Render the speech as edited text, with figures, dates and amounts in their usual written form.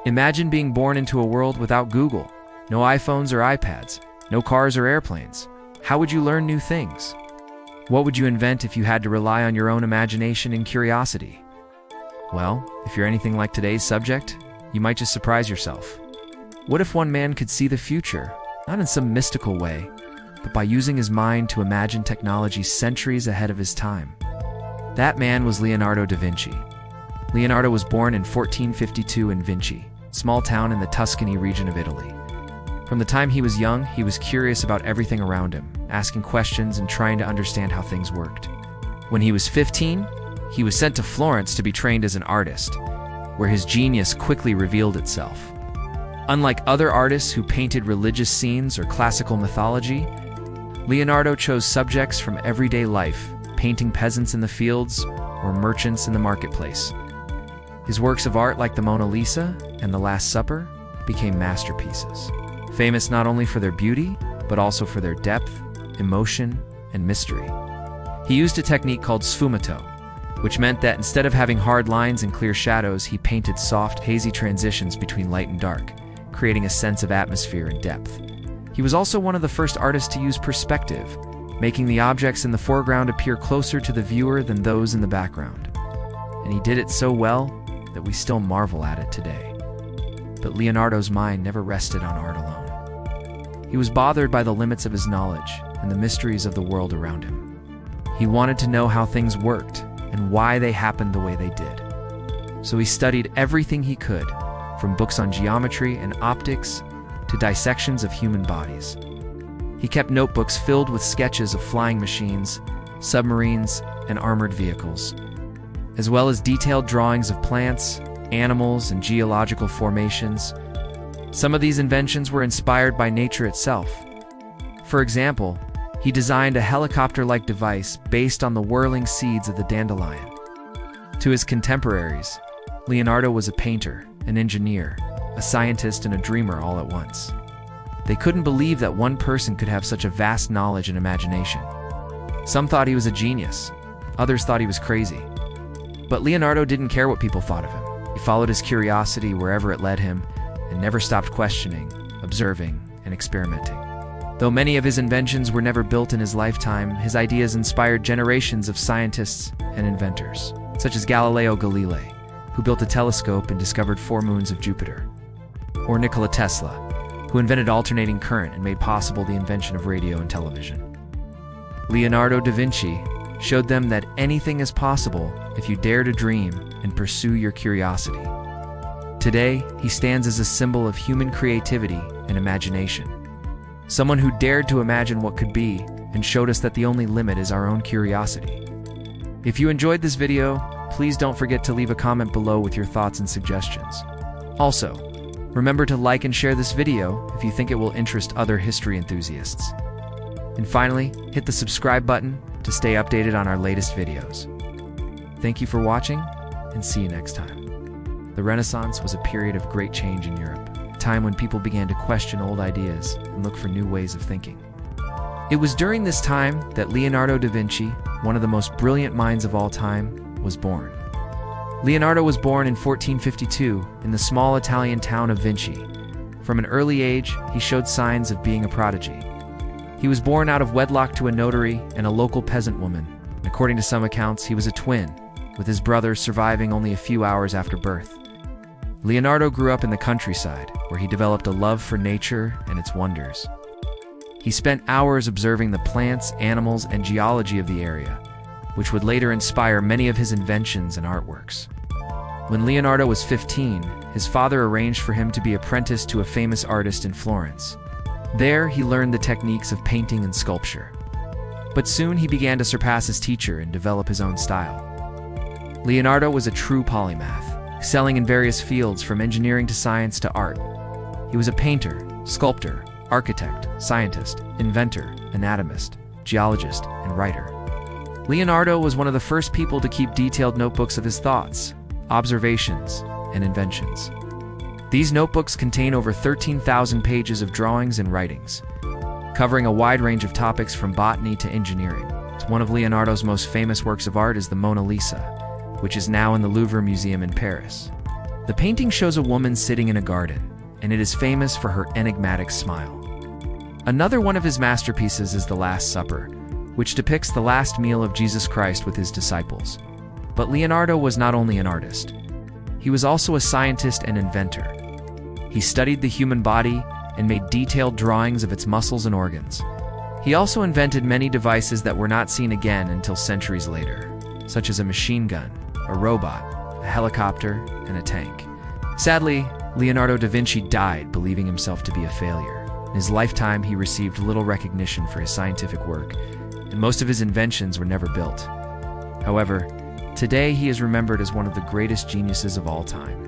Imagine being born into a world without Google, no iPhones or iPads, no cars or airplanes. How would you learn new things? What would you invent if you had to rely on your own imagination and curiosity? Well, if you're anything like today's subject, you might just surprise yourself. What if one man could see the future, not in some mystical way, but by using his mind to imagine technology centuries ahead of his time? That man was Leonardo da Vinci. Leonardo was born in 1452 in Vinci, a small town in the Tuscany region of Italy. From the time he was young, he was curious about everything around him, asking questions and trying to understand how things worked. When he was 15, he was sent to Florence to be trained as an artist, where his genius quickly revealed itself. Unlike other artists who painted religious scenes or classical mythology, Leonardo chose subjects from everyday life, painting peasants in the fields or merchants in the marketplace. His works of art like the Mona Lisa and the Last Supper became masterpieces, famous not only for their beauty, but also for their depth, emotion, and mystery. He used a technique called sfumato, which meant that instead of having hard lines and clear shadows, he painted soft, hazy transitions between light and dark, creating a sense of atmosphere and depth. He was also one of the first artists to use perspective, making the objects in the foreground appear closer to the viewer than those in the background. And he did it so well that we still marvel at it today. But Leonardo's mind never rested on art alone. He was bothered by the limits of his knowledge and the mysteries of the world around him. He wanted to know how things worked and why they happened the way they did. So he studied everything he could, from books on geometry and optics to dissections of human bodies. He kept notebooks filled with sketches of flying machines, submarines, and armored vehicles, as well as detailed drawings of plants, animals, and geological formations. Some of these inventions were inspired by nature itself. For example, he designed a helicopter-like device based on the whirling seeds of the dandelion. To his contemporaries, Leonardo was a painter, an engineer, a scientist, and a dreamer all at once. They couldn't believe that one person could have such a vast knowledge and imagination. Some thought he was a genius, others thought he was crazy. But Leonardo didn't care what people thought of him. He followed his curiosity wherever it led him and never stopped questioning, observing, and experimenting. Though many of his inventions were never built in his lifetime, his ideas inspired generations of scientists and inventors, such as Galileo Galilei, who built a telescope and discovered 4 moons of Jupiter, or Nikola Tesla, who invented alternating current and made possible the invention of radio and television. Leonardo da Vinci showed them that anything is possible if you dare to dream and pursue your curiosity. Today, he stands as a symbol of human creativity and imagination. Someone who dared to imagine what could be and showed us that the only limit is our own curiosity. If you enjoyed this video, please don't forget to leave a comment below with your thoughts and suggestions. Also, remember to like and share this video if you think it will interest other history enthusiasts. And finally, hit the subscribe button to stay updated on our latest videos. Thank you for watching, and see you next time. The Renaissance was a period of great change in Europe, a time when people began to question old ideas and look for new ways of thinking. It was during this time that Leonardo da Vinci, one of the most brilliant minds of all time, was born. Leonardo was born in 1452 in the small Italian town of Vinci. From an early age, he showed signs of being a prodigy. He was born out of wedlock to a notary and a local peasant woman. According to some accounts, he was a twin, with his brother surviving only a few hours after birth. Leonardo grew up in the countryside, where he developed a love for nature and its wonders. He spent hours observing the plants, animals, and geology of the area, which would later inspire many of his inventions and artworks. When Leonardo was 15, his father arranged for him to be apprenticed to a famous artist in Florence. There, he learned the techniques of painting and sculpture. But soon he began to surpass his teacher and develop his own style. Leonardo was a true polymath, excelling in various fields from engineering to science to art. He was a painter, sculptor, architect, scientist, inventor, anatomist, geologist, and writer. Leonardo was one of the first people to keep detailed notebooks of his thoughts, observations, and inventions. These notebooks contain over 13,000 pages of drawings and writings, covering a wide range of topics from botany to engineering. One of Leonardo's most famous works of art is the Mona Lisa, which is now in the Louvre Museum in Paris. The painting shows a woman sitting in a garden, and it is famous for her enigmatic smile. Another one of his masterpieces is The Last Supper, which depicts the last meal of Jesus Christ with his disciples. But Leonardo was not only an artist. He was also a scientist and inventor. He studied the human body and made detailed drawings of its muscles and organs. He also invented many devices that were not seen again until centuries later, such as a machine gun, a robot, a helicopter, and a tank. Sadly, Leonardo da Vinci died believing himself to be a failure. In his lifetime, he received little recognition for his scientific work, and most of his inventions were never built. However, today he is remembered as one of the greatest geniuses of all time.